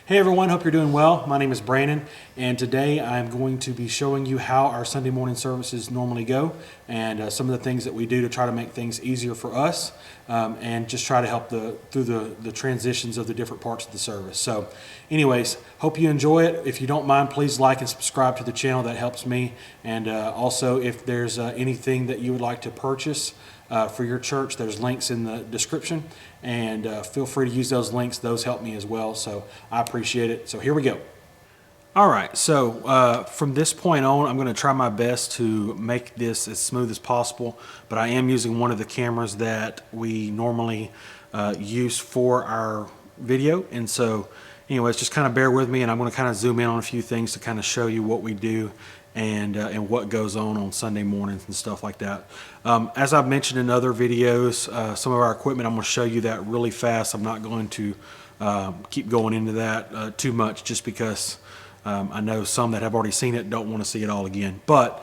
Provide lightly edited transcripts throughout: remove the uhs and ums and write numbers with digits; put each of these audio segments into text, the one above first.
Hey everyone, hope you're doing well. My name is Brandon, and today I'm going to be showing you how our Sunday morning services normally go and some of the things that we do to try to make things easier for us and just try to help through the transitions of the different parts of the service. So anyways, hope you enjoy it. If you don't mind, please like and subscribe to the channel. That helps me. And also, if there's anything that you would like to purchase for your church, there's links in the description, and feel free to use those links. Those help me as well, so I appreciate it. So here we go. All right, so from this point on, I'm going to try my best to make this as smooth as possible, but I am using one of the cameras that we normally use for our video, and so anyways, just kind of bear with me, and I'm going to kind of zoom in on a few things to kind of show you what we do and what goes on Sunday mornings and stuff like that. As I've mentioned in other videos, some of our equipment, I'm going to show you that really fast. I'm not going to keep going into that too much, just because I know some that have already seen it don't want to see it all again. But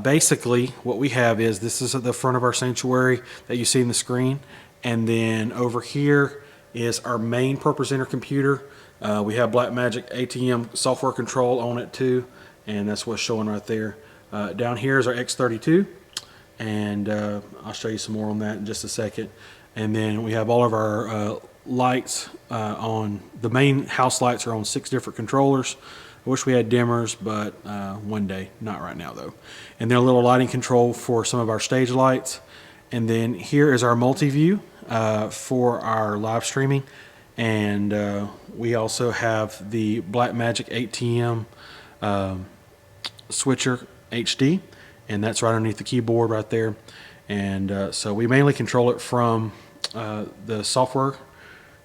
basically what we have is, this is at the front of our sanctuary that you see in the screen, and then over here is our main ProPresenter computer. We have Blackmagic ATEM software control on it too, and that's what's showing right there. Down here is our X32, and I'll show you some more on that in just a second. And then we have all of our lights on. The main house lights are on 6 different controllers. I wish we had dimmers, but one day, not right now though. And then a little lighting control for some of our stage lights. And then here is our multi-view for our live streaming. And we also have the Blackmagic ATEM switcher HD, and that's right underneath the keyboard right there. And so we mainly control it from the software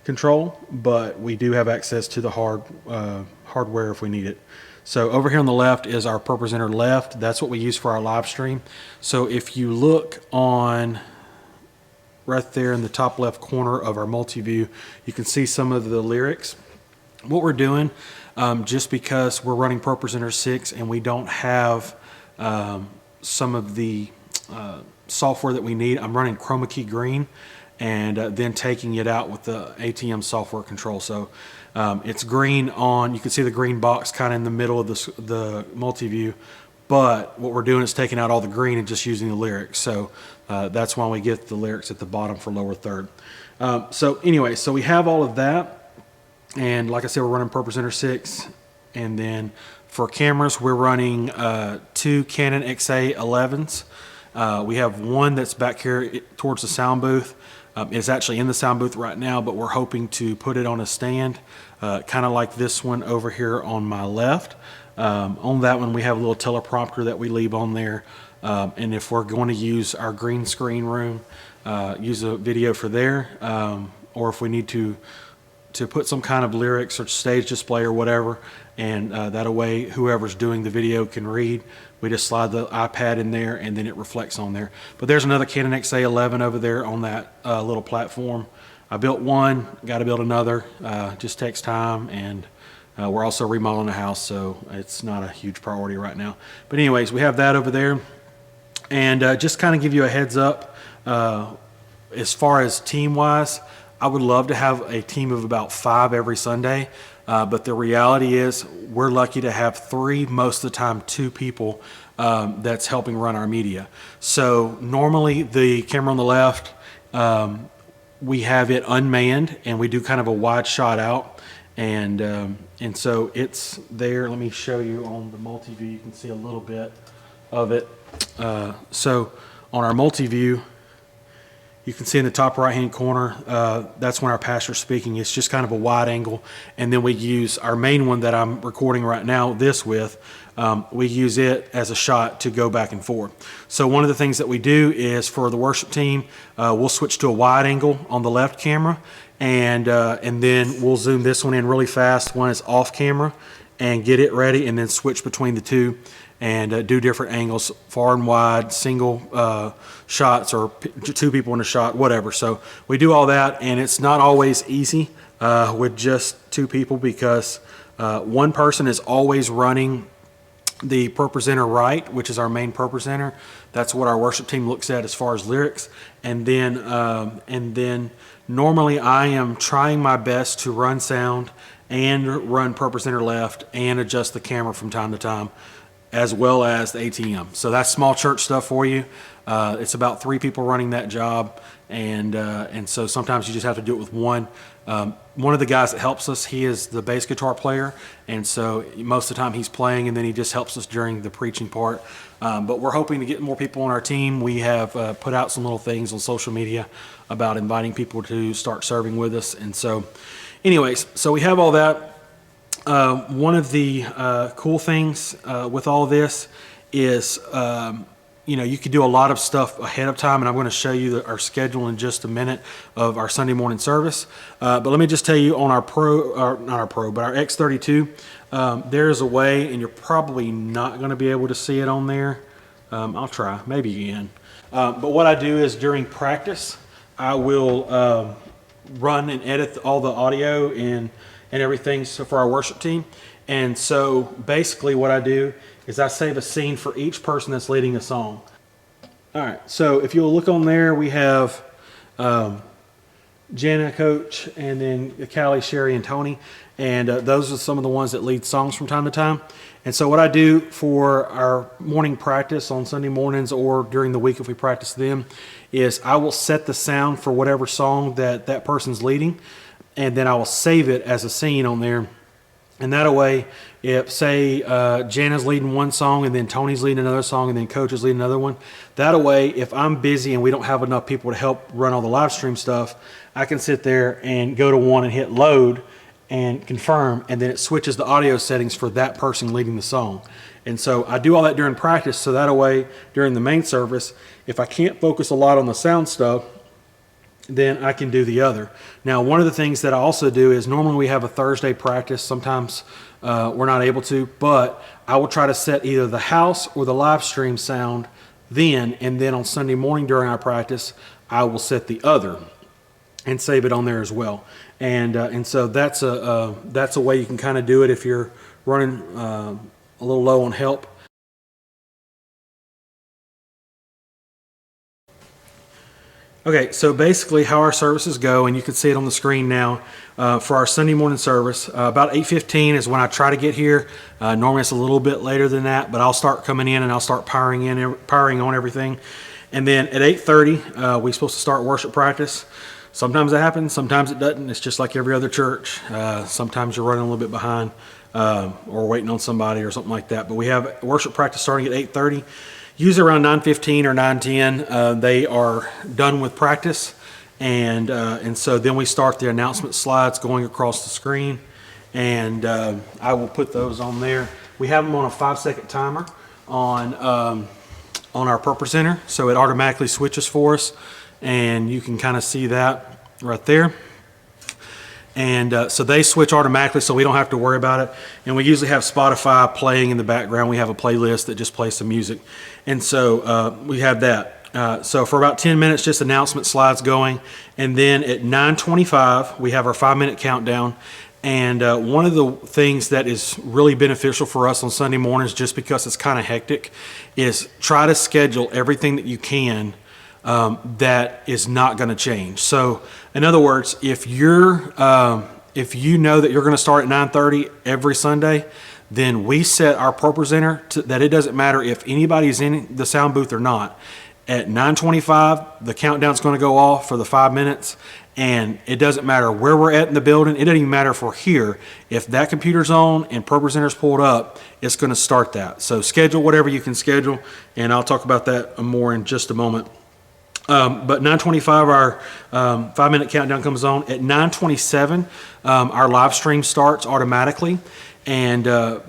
control, but we do have access to the hardware if we need it. So over here on the left is our ProPresenter left. That's what we use for our live stream. So if you look on right there in the top left corner of our multi-view, you can see some of the lyrics. What we're doing, just because we're running ProPresenter 6 and we don't have some of the software that we need, I'm running chroma key green and then taking it out with the ATEM software control. So it's green on, you can see the green box kind of in the middle of the multi-view, but what we're doing is taking out all the green and just using the lyrics. So that's why we get the lyrics at the bottom for lower third. So anyway, so we have all of that. And like I said, we're running ProPresenter 6. And then for cameras, we're running 2 Canon XA11s. We have one that's back here towards the sound booth. It's actually in the sound booth right now, but we're hoping to put it on a stand, kind of like this one over here on my left. On that one, we have a little teleprompter that we leave on there. And if we're going to use our green screen room, use a video for there, or if we need to put some kind of lyrics or stage display or whatever, and that way whoever's doing the video can read, we just slide the iPad in there and then it reflects on there. But there's another Canon XA11 over there on that little platform. I built one, got to build another. Just takes time, and we're also remodeling the house, so it's not a huge priority right now. But anyways, we have that over there. And just kind of give you a heads up, as far as team-wise, I would love to have a team of about 5 every Sunday, but the reality is we're lucky to have 3, most of the time 2 people that's helping run our media. So normally the camera on the left, we have it unmanned, and we do kind of a wide shot out, and so it's there. Let me show you on the multi-view. You can see a little bit of it. So on our multi-view, you can see in the top right hand corner, that's when our pastor's speaking. It's just kind of a wide angle. And then we use our main one that I'm recording right now, this with, we use it as a shot to go back and forth. So one of the things that we do is, for the worship team, we'll switch to a wide angle on the left camera, and then we'll zoom this one in really fast when it's off camera and get it ready, and then switch between the two and do different angles, far and wide, single shots, or 2 people in a shot, whatever. So we do all that, and it's not always easy with just 2 people, because one person is always running the ProPresenter right, which is our main ProPresenter. That's what our worship team looks at as far as lyrics. And then normally I am trying my best to run sound and run per presenter left and adjust the camera from time to time, as well as the ATEM. So that's small church stuff for you. It's about 3 people running that job, and so sometimes you just have to do it with one. One of the guys that helps us, he is the bass guitar player, and so most of the time he's playing, and then he just helps us during the preaching part. But we're hoping to get more people on our team. We have put out some little things on social media about inviting people to start serving with us, and so anyways, so we have all that. One of the cool things with all this is, you know, you can do a lot of stuff ahead of time, and I'm going to show you our schedule in just a minute of our Sunday morning service. But let me just tell you on our not our Pro, but our X32, there's a way, and you're probably not going to be able to see it on there. I'll try, maybe you can. But what I do is during practice, I will run and edit all the audio and everything for our worship team. And so basically what I do is I save a scene for each person that's leading a song. All right, so if you'll look on there, we have Jenna, Coach, and then Callie, Sherry, and Tony. And those are some of the ones that lead songs from time to time. And so what I do for our morning practice on Sunday mornings or during the week if we practice them is I will set the sound for whatever song that person's leading, and then I will save it as a scene on there. And that way, if say Jana's leading one song and then Tony's leading another song and then Coach is leading another one, that way if I'm busy and we don't have enough people to help run all the live stream stuff, I can sit there and go to one and hit load and confirm, and then it switches the audio settings for that person leading the song. And so I do all that during practice, so that way during the main service, if I can't focus a lot on the sound stuff, then I can do the other. Now, one of the things that I also do is normally we have a Thursday practice. Sometimes we're not able to, but I will try to set either the house or the live stream sound then, and then on Sunday morning during our practice, I will set the other and save it on there as well. And so that's a way you can kind of do it if you're running a little low on help. Okay, so basically how our services go, and you can see it on the screen now, for our Sunday morning service, about 8:15 is when I try to get here. Normally it's a little bit later than that, but I'll start coming in and I'll start powering on everything. And then at 8:30, we're supposed to start worship practice. Sometimes it happens, sometimes it doesn't. It's just like every other church. Sometimes you're running a little bit behind or waiting on somebody or something like that. But we have worship practice starting at 8:30. Usually around 9:15 or 9:10, they are done with practice, and so then we start the announcement slides going across the screen, and I will put those on there. We have them on a 5-second timer on our per presenter, so it automatically switches for us, and you can kind of see that right there. And so they switch automatically, so we don't have to worry about it. And we usually have Spotify playing in the background. We have a playlist that just plays some music. And so we have that. So for about 10 minutes, just announcement slides going. And then at 9:25, we have our 5-minute countdown. And one of the things that is really beneficial for us on Sunday mornings, just because it's kind of hectic, is try to schedule everything that you can that is not going to change. So in other words, if you know that you're going to start at 9:30 every Sunday, then we set our per presenter that it doesn't matter if anybody's in the sound booth or not. At 9:25, the countdown's going to go off for the 5 minutes, and it doesn't matter where we're at in the building. It doesn't even matter if we're here. If that computer's on and per presenter's pulled up, it's going to start that. So schedule whatever you can schedule, and I'll talk about that more in just a moment. But 9:25, our 5-minute countdown comes on. At 9:27, our live stream starts automatically. And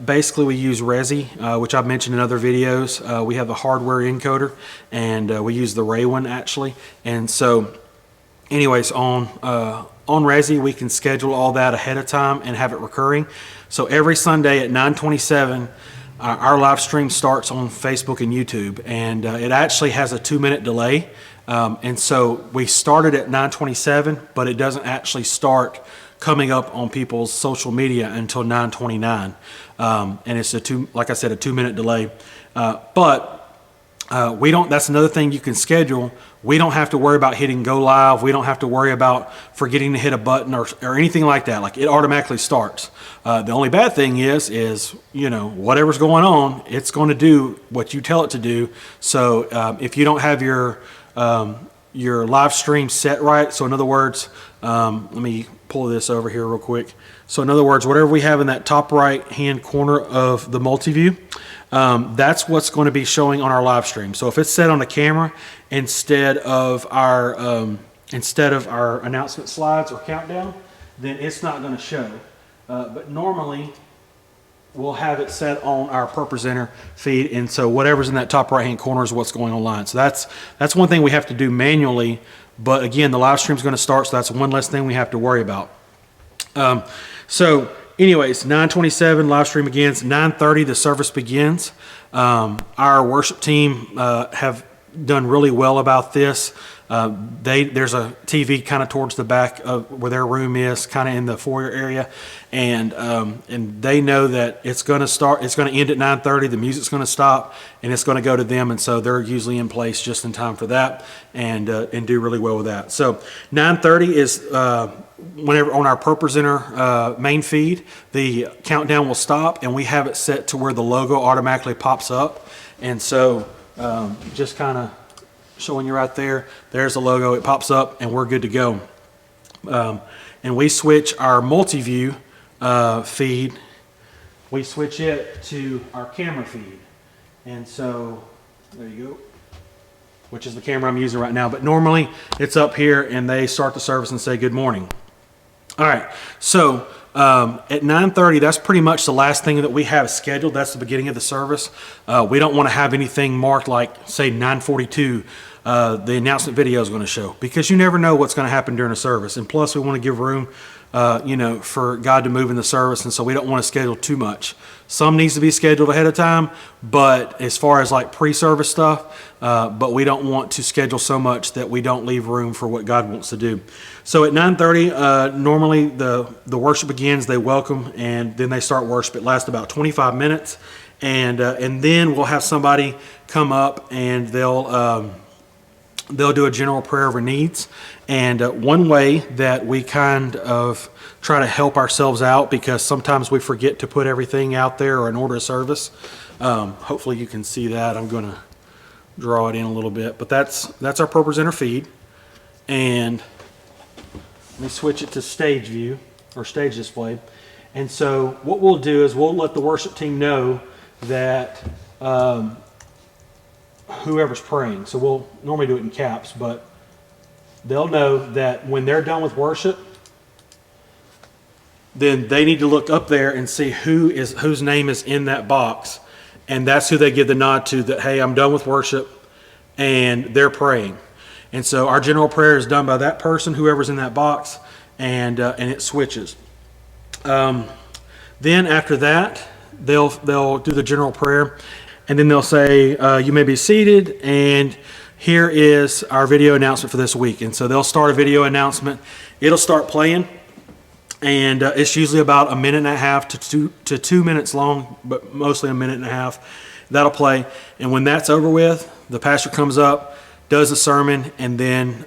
basically we use Resi, which I've mentioned in other videos. We have the hardware encoder, and we use the Ray one actually. And so anyways, on Resi, we can schedule all that ahead of time and have it recurring. So every Sunday at 9:27, our live stream starts on Facebook and YouTube, and it actually has a 2-minute delay. And so we started at 9:27, but it doesn't actually start coming up on people's social media until 9:29. And it's like I said, a 2-minute delay. But That's another thing you can schedule. We don't have to worry about hitting go live. We don't have to worry about forgetting to hit a button or anything like that. Like, it automatically starts. The only bad thing is, you know, whatever's going on, it's going to do what you tell it to do. So if you don't have your live stream set right, so in other words, let me pull this over here real quick. So in other words, whatever we have in that top right hand corner of the multi-view, that's what's going to be showing on our live stream. So if it's set on the camera instead of our announcement slides or countdown, then it's not going to show. But normally we'll have it set on our per presenter feed, and so whatever's in that top right hand corner is what's going online. So that's one thing we have to do manually. But again, the live stream is going to start, so that's one less thing we have to worry about. So anyways, 9:27 live stream begins. 9:30 the service begins. Our worship team have done really well about this. There's a TV kind of towards the back of where their room is, kind of in the foyer area, and they know that it's going to start. It's going to end at 9:30. The music's going to stop, and it's going to go to them, and so they're usually in place just in time for that, and do really well with that. So 9:30 is whenever on our per presenter main feed, the countdown will stop, and we have it set to where the logo automatically pops up, and so just kind of showing you right there. There's the logo. It pops up, and we're good to go. And we switch our multi-view feed. We switch it to our camera feed, and so there you go. Which is the camera I'm using right now. But normally it's up here, and they start the service and say good morning. All right. So at 9:30, that's pretty much the last thing that we have scheduled. That's the beginning of the service. We don't want to have anything marked like, say, 9:42. The announcement video is going to show, because you never know what's going to happen during a service. And plus, we want to give room, you know, for God to move in the service, and so we don't want to schedule too much. Some needs to be scheduled ahead of time, but as far as like pre-service stuff, but we don't want to schedule so much that we don't leave room for what God wants to do. So at 9:30, normally the worship begins. They welcome, and then they start worship. It lasts about 25 minutes, and then we'll have somebody come up, and they'll do a general prayer over needs. And one way that we kind of try to help ourselves out, because sometimes we forget to put everything out there or an order of service. Hopefully you can see that. I'm going to draw it in a little bit, but that's our per presenter feed. And let me switch it to stage view or stage display. And so what we'll do is we'll let the worship team know that whoever's praying. So we'll normally do it in caps, but they'll know that when they're done with worship, then they need to look up there and see whose name is in that box, and that's who they give the nod to, that, hey, I'm done with worship, and they're praying. And so our general prayer is done by that person, whoever's in that box, and it switches. Then after that, they'll do the general prayer, and then they'll say, you may be seated, and here is our video announcement for this week. And so they'll start a video announcement. It'll start playing, and it's usually about a minute and a half to 2 minutes long, but mostly a minute and a half. That'll play, and when that's over with, the pastor comes up, does the sermon, and then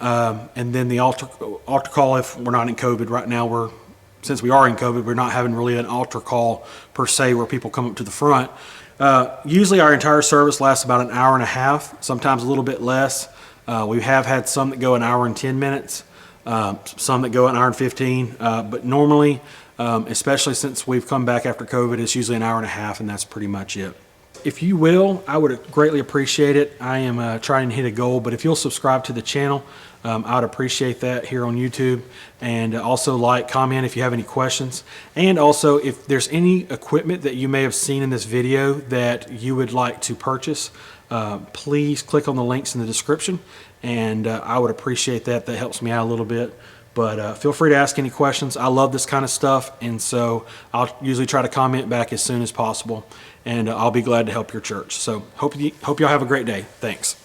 the altar call. If we're not in COVID right now, since we are in COVID, we're not having really an altar call per se where people come up to the front. Usually our entire service lasts about an hour and a half, sometimes a little bit less. We have had some that go an hour and 10 minutes, some that go an hour and 15, but normally, especially since we've come back after COVID, it's usually an hour and a half, and that's pretty much it. If you will, I would greatly appreciate it. I am trying to hit a goal, but if you'll subscribe to the channel, I'd appreciate that here on YouTube. And also like, comment if you have any questions. And also, if there's any equipment that you may have seen in this video that you would like to purchase, please click on the links in the description, and I would appreciate that. That helps me out a little bit. But feel free to ask any questions. I love this kind of stuff, and so I'll usually try to comment back as soon as possible, and I'll be glad to help your church. So hope y'all have a great day. Thanks.